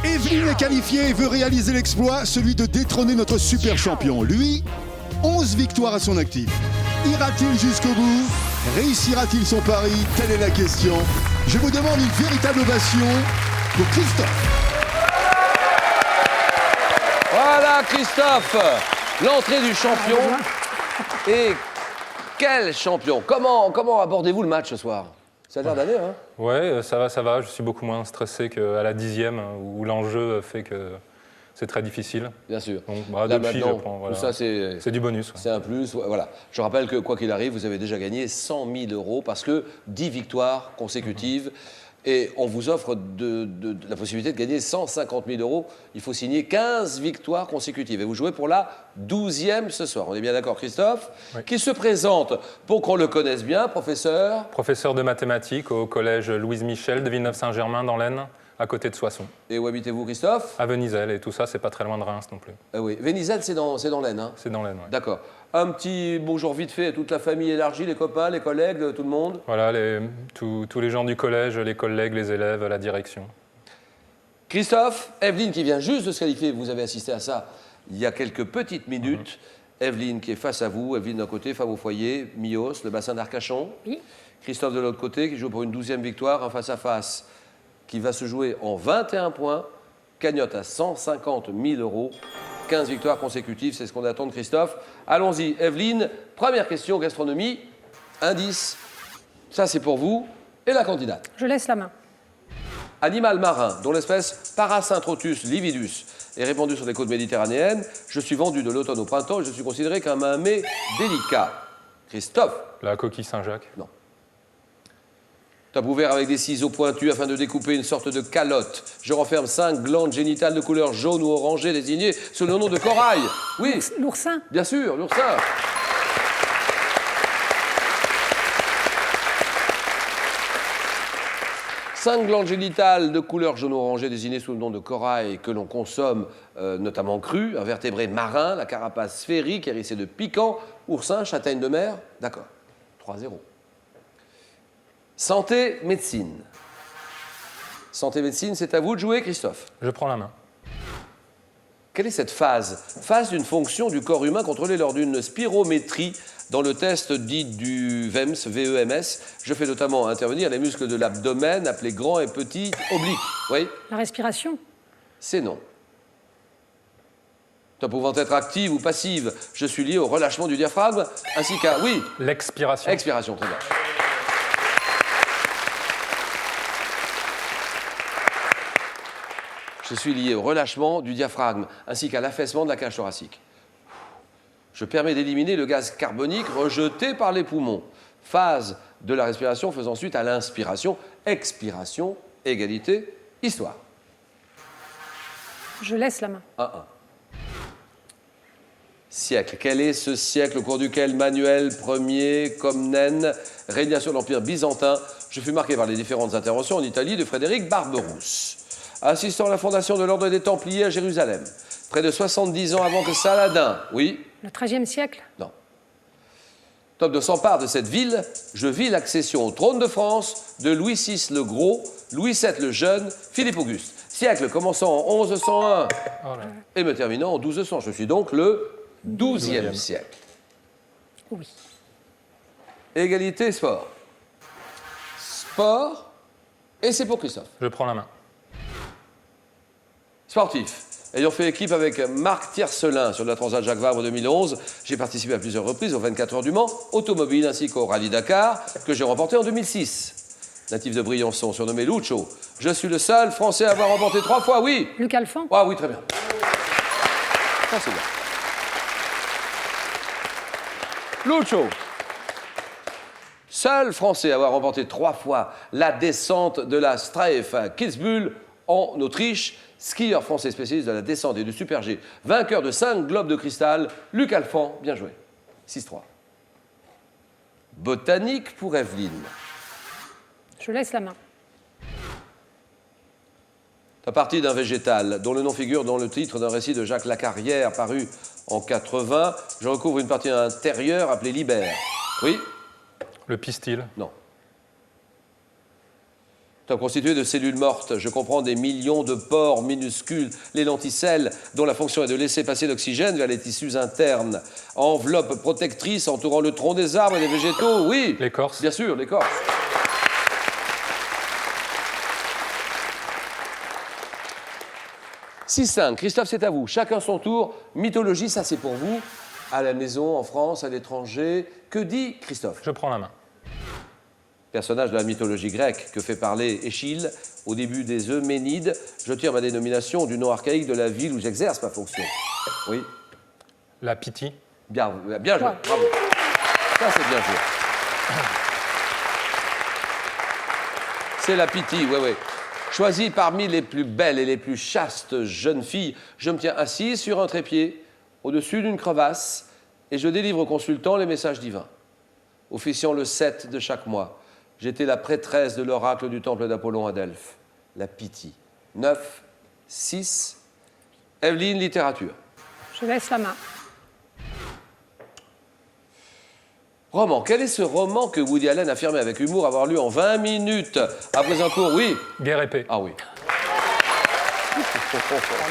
Evelyne est qualifiée et veut réaliser l'exploit, celui de détrôner notre super champion. Lui, 11 victoires à son actif. Ira-t-il jusqu'au bout? Réussira-t-il son pari? Telle est la question. Je vous demande une véritable ovation pour Christophe. Voilà Christophe, l'entrée du champion. Et quel champion! Comment abordez-vous le match ce soir? Ça a l'air d'aller, hein? Ouais, ça va. Je suis beaucoup moins stressé qu'à la 10e, où l'enjeu fait que c'est très difficile. Bien sûr. Donc, là, depuis, maintenant, je prends, voilà. tout ça, c'est du bonus. Ouais. C'est un plus. Voilà. Je rappelle que, quoi qu'il arrive, vous avez déjà gagné 100 000 € parce que 10 victoires consécutives. Et on vous offre la possibilité de gagner 150 000 €. Il faut signer 15 victoires consécutives. Et vous jouez pour la 12e ce soir. On est bien d'accord, Christophe? Oui. Qui se présente, pour qu'on le connaisse bien, professeur? Professeur de mathématiques au collège Louise Michel de Villeneuve-Saint-Germain dans l'Aisne, à côté de Soissons. Et où habitez-vous, Christophe? À Venizelle, et tout ça, c'est pas très loin de Reims non plus. Ah oui, Venizelle, c'est dans l'Aisne, hein? C'est dans l'Aisne, oui. D'accord. Un petit bonjour vite fait à toute la famille élargie, les copains, les collègues, tout le monde? Voilà, tous les gens du collège, les collègues, les élèves, la direction. Christophe, Evelyne qui vient juste de se qualifier, vous avez assisté à ça il y a quelques petites minutes. Evelyne qui est face à vous, Evelyne d'un côté, femme au foyer, Mios, le bassin d'Arcachon. Oui. Christophe de l'autre côté qui joue pour une 12e victoire, un face-à-face qui va se jouer en 21 points, cagnotte à 150 000 €. 15 victoires consécutives, c'est ce qu'on attend de Christophe. Allons-y, Evelyne, première question, gastronomie, indice, ça c'est pour vous, et la candidate. Je laisse la main. Animal marin, dont l'espèce Parasyntrotus lividus est répandue sur les côtes méditerranéennes. Je suis vendu de l'automne au printemps et je suis considéré comme un mets délicat. Christophe? La coquille Saint-Jacques. Non. Top ouvert avec des ciseaux pointus afin de découper une sorte de calotte. Je renferme 5 glandes génitales de couleur jaune ou orangée désignées sous le nom de corail. Oui. L'oursin. Bien sûr, l'oursin. Cinq glandes génitales de couleur jaune-orangée désignées sous le nom de corail que l'on consomme notamment cru, un vertébré marin, la carapace sphérique hérissée de piquants, oursin, châtaigne de mer. D'accord. 3-0. Santé, médecine. Santé, médecine, c'est à vous de jouer, Christophe. Je prends la main. Quelle est cette phase? Phase d'une fonction du corps humain contrôlée lors d'une spirométrie dans le test dit du VEMS, V-E-M-S. Je fais notamment intervenir les muscles de l'abdomen, appelés grands et petits obliques. Oui? La respiration. C'est non. Toi, pouvant être active ou passive, je suis lié au relâchement du diaphragme, ainsi qu'à... Oui? L'expiration. Expiration, très bien. Je suis lié au relâchement du diaphragme, ainsi qu'à l'affaissement de la cage thoracique. Je permets d'éliminer le gaz carbonique rejeté par les poumons. Phase de la respiration faisant suite à l'inspiration, expiration, égalité, histoire. Je laisse la main. 1-1. Siècle. Quel est ce siècle au cours duquel Manuel Ier Comnène régna sur l'Empire byzantin? Je fus marqué par les différentes interventions en Italie de Frédéric Barberousse. Assistant à la fondation de l'ordre des Templiers à Jérusalem, près de 70 ans avant que Saladin, oui? Le XIIIe siècle. Non. Top de s'empare de cette ville, je vis l'accession au trône de France de Louis VI le Gros, Louis VII le Jeune, Philippe Auguste. Siècle commençant en 1101 et me terminant en 1200. Je suis donc le 12e siècle. Oui. Égalité, sport. Sport, et c'est pour Christophe. Je prends la main. Sportif. Ayant fait équipe avec Marc Tiercelin sur la Transat Jacques Vabre 2011, j'ai participé à plusieurs reprises aux 24 heures du Mans, automobile ainsi qu'au Rallye Dakar, que j'ai remporté en 2006. Natif de Briançon, surnommé Lucho, je suis le seul Français à avoir remporté 3 fois, oui. Luc Alphand. Ah oui, très bien. Ça, c'est bien. Lucho. Seul Français à avoir remporté 3 fois la descente de la Streif à Kitzbühel en Autriche. Skieur français spécialiste de la descente et du super G, vainqueur de 5 globes de cristal, Luc Alphand, bien joué. 6-3. Botanique pour Evelyne. Je laisse la main. À partir d'un végétal dont le nom figure dans le titre d'un récit de Jacques Lacarrière paru en 80, je recouvre une partie intérieure appelée libère. Oui? Le pistil. Non. constitué de cellules mortes. Je comprends des millions de pores minuscules, les lenticelles, dont la fonction est de laisser passer l'oxygène vers les tissus internes. Enveloppe protectrice entourant le tronc des arbres et des végétaux, oui. L'écorce. Bien sûr, l'écorce. 6-5, Christophe, c'est à vous. Chacun son tour. Mythologie, ça c'est pour vous. À la maison, en France, à l'étranger. Que dit Christophe? Je prends la main. Personnage de la mythologie grecque que fait parler Échille au début des Euménides. Je tire ma dénomination du nom archaïque de la ville où j'exerce ma fonction. Oui, La Pythie. bien joué, bravo. Ça, c'est bien joué. C'est la Pythie, oui. Choisie parmi les plus belles et les plus chastes jeunes filles, je me tiens assis sur un trépied, au-dessus d'une crevasse, et je délivre aux consultants les messages divins. Officiant le 7 de chaque mois, j'étais la prêtresse de l'oracle du temple d'Apollon à Delphes, la Pythie. 9, 6, Evelyne, littérature. Je laisse la main. Roman. Quel est ce roman que Woody Allen affirmait avec humour avoir lu en 20 minutes après un cours? Oui. Guerre et paix. Ah oui. En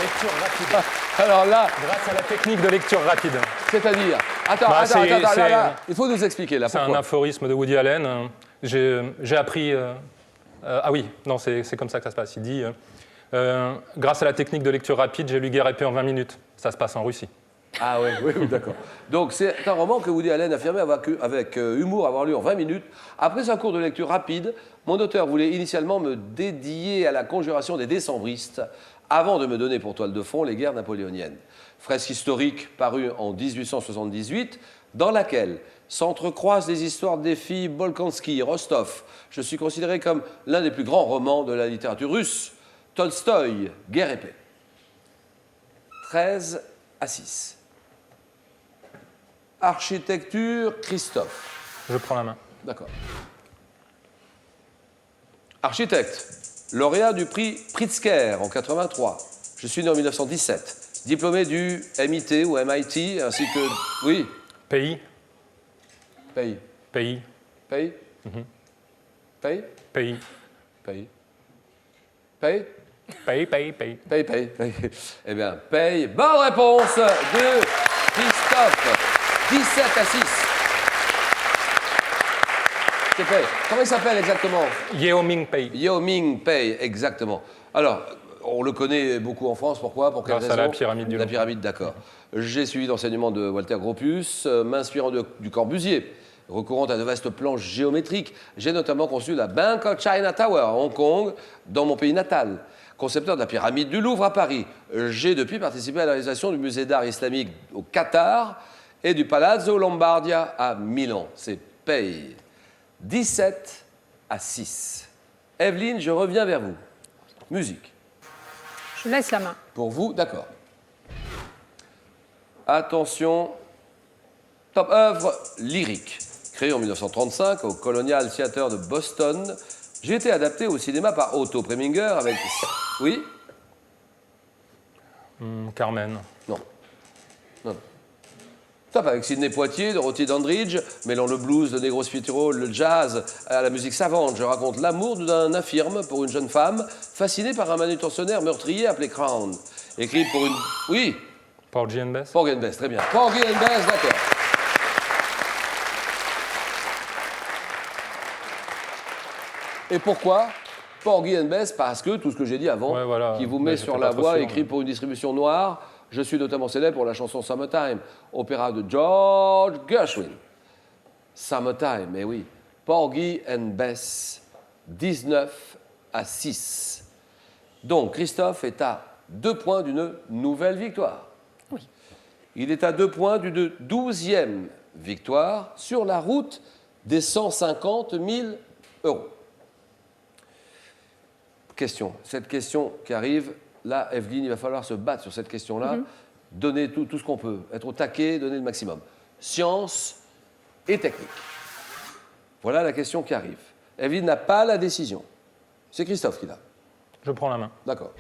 lecture rapide. Alors là, Grâce à la technique de lecture rapide. c'est-à-dire... Attends, là, il faut nous expliquer là. C'est un Pourquoi? aphorisme de Woody Allen. J'ai appris... ah oui, non, c'est comme ça que ça se passe. Il dit grâce à la technique de lecture rapide, j'ai lu Guerre et paix en 20 minutes. Ça se passe en Russie. Ah oui, d'accord. Donc c'est un roman que Woody Allen affirmait avec humour avoir lu en 20 minutes. Après un cours de lecture rapide, mon auteur voulait initialement me dédier à la conjuration des décembristes avant de me donner pour toile de fond les guerres napoléoniennes. Fresque historique parue en 1878 dans laquelle s'entrecroisent les histoires des filles Bolkonski, Rostov. Je suis considéré comme l'un des plus grands romans de la littérature russe. Tolstoï, Guerre et paix. 13 à 6. Architecture, Christophe. Je prends la main. D'accord. Architecte, lauréat du prix Pritzker en 83. Je suis né en 1917. Diplômé du MIT ou MIT, ainsi que... Oui. Pays. Pays. Pays. Pays. Pays. Pays. Pays. Pays. Pays, pays, pays. Paye. Eh bien, paye. Bonne réponse de Christophe. 17 à 6. C'est fait. Comment il s'appelle exactement? Yeo Ming Pei. Yeo Ming Pei, exactement. Alors, on le connaît beaucoup en France. Pourquoi? Pour quelle Grâce raison? à la pyramide du La Louvre. pyramide, d'accord. J'ai suivi l'enseignement de Walter Gropius, m'inspirant du Corbusier. Recourant à de vastes planches géométriques, j'ai notamment conçu la Bank of China Tower à Hong Kong, dans mon pays natal. Concepteur de la pyramide du Louvre à Paris, j'ai depuis participé à la réalisation du musée d'art islamique au Qatar et du Palazzo Lombardia à Milan. C'est paye. 17 à 6. Evelyne, je reviens vers vous. Musique. Je laisse la main. Pour vous, d'accord. Attention, top œuvre lyrique. Créé en 1935 au Colonial Theatre de Boston, j'ai été adapté au cinéma par Otto Preminger avec... Oui? Carmen. Non. Top avec Sidney Poitier, Dorothy Dandridge, mêlant le blues, le negro spiritual, le jazz à la musique savante. Je raconte l'amour d'un infirme pour une jeune femme fascinée par un manutentionnaire meurtrier appelé Crown. Écrit pour une... Oui? Porgy and Bess. Porgy and Bess, très bien. Porgy and Bess, d'accord. Et pourquoi Porgy and Bess? Parce que tout ce que j'ai dit avant, Ouais, voilà. qui vous met Ouais, sur j'étais la pas trop voie, sûr, écrit mais- pour une distribution noire. Je suis notamment célèbre pour la chanson Summertime, opéra de George Gershwin. Summertime, mais oui. Porgy and Bess, 19 à 6. Donc, Christophe est à 2 points d'une nouvelle victoire. Oui. Il est à 2 points d'une 12e victoire sur la route des 150 000 euros. Question. Cette question qui arrive, là, Evelyne, il va falloir se battre sur cette question-là, donner tout ce qu'on peut, être au taquet, donner le maximum. Science et technique. Voilà la question qui arrive. Evelyne n'a pas la décision. C'est Christophe qui l'a. Je prends la main. D'accord.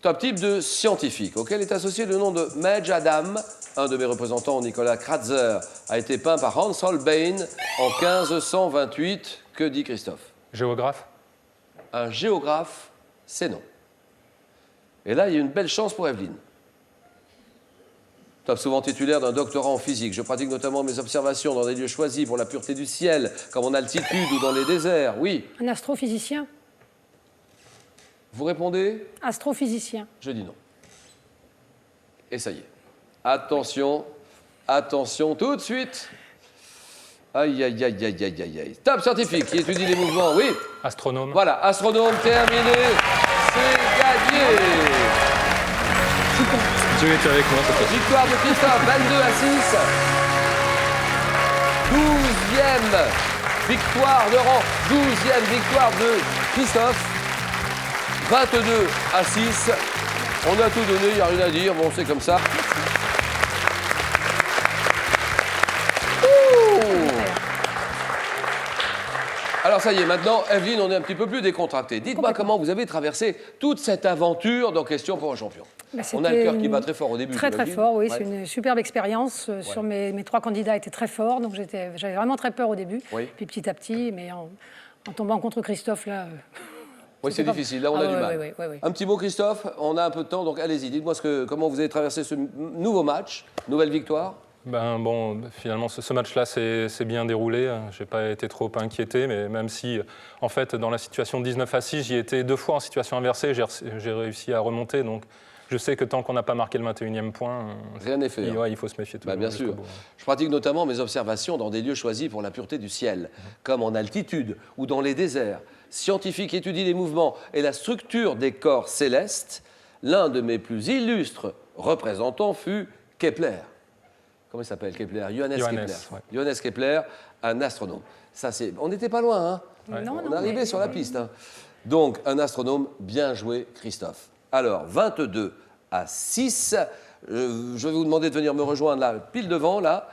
Top type de scientifique, auquel est associé le nom de Medj Adam. Un de mes représentants, Nicolas Kratzer, a été peint par Hans Holbein en 1528. Que dit Christophe? Géographe. Un géographe, c'est non. Et là, il y a une belle chance pour Evelyne. Top souvent titulaire d'un doctorat en physique. Je pratique notamment mes observations dans des lieux choisis pour la pureté du ciel, comme en altitude ou dans les déserts. Oui. Un astrophysicien. Vous répondez? Astrophysicien. Je dis non. Et ça y est. Attention, attention, tout de suite. Aïe, aïe, aïe, aïe, aïe, aïe, aïe. Top scientifique qui étudie les mouvements, oui. Astronome. Voilà, astronome terminé. C'est gagné. Dieu était avec moi cette fois-ci. Victoire de Christophe, 22 à 6. 12e victoire de rang. 12e victoire de Christophe. 22 à 6. On a tout donné, il n'y a rien à dire. Bon, c'est comme ça. Alors ça y est, maintenant, Evelyne, on est un petit peu plus décontracté. Dites-moi comment vous avez traversé toute cette aventure dans Question pour un champion. On a le cœur qui bat très fort au début. Très fort, oui. Ouais. C'est une superbe expérience. Sur mes 3 candidats étaient très forts, donc j'avais vraiment très peur au début. Oui. Puis petit à petit, mais en tombant contre Christophe, là... Oui, c'est difficile. Là, on a du mal. Oui. Un petit mot, Christophe. On a un peu de temps, donc allez-y. Dites-moi comment vous avez traversé ce nouveau match, nouvelle victoire. Ben bon, finalement, ce match-là s'est bien déroulé. Je n'ai pas été trop inquiété, mais même si, en fait, dans la situation 19 à 6, j'y étais 2 fois en situation inversée, j'ai réussi à remonter. Donc, je sais que tant qu'on n'a pas marqué le 21e point, rien n'est fait. Ouais, il faut se méfier toujours. Bien sûr. Je pratique notamment mes observations dans des lieux choisis pour la pureté du ciel, comme en altitude ou dans les déserts. Scientifique étudie les mouvements et la structure des corps célestes. L'un de mes plus illustres représentants fut Kepler. Comment il s'appelle, Kepler? Johannes Kepler. Ouais. Johannes Kepler, un astronome. Ça, on n'était pas loin, hein? Ouais. On est arrivé sur la piste. Hein. Donc, un astronome, bien joué, Christophe. Alors, 22 à 6. Je vais vous demander de venir me rejoindre là, pile devant, là.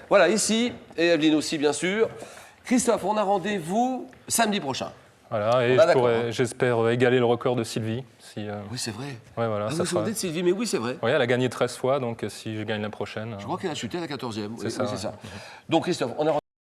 Voilà, ici, et Evelyne aussi, bien sûr. Christophe, on a rendez-vous samedi prochain. Voilà, et j'espère égaler le record de Sylvie. Oui, c'est vrai. Ouais, voilà, vous vous souvenez de Sylvie, mais oui, c'est vrai. Oui, elle a gagné 13 fois, donc si je gagne la prochaine... Je crois qu'elle a chuté à la 14e. C'est ça. Donc, Christophe, on a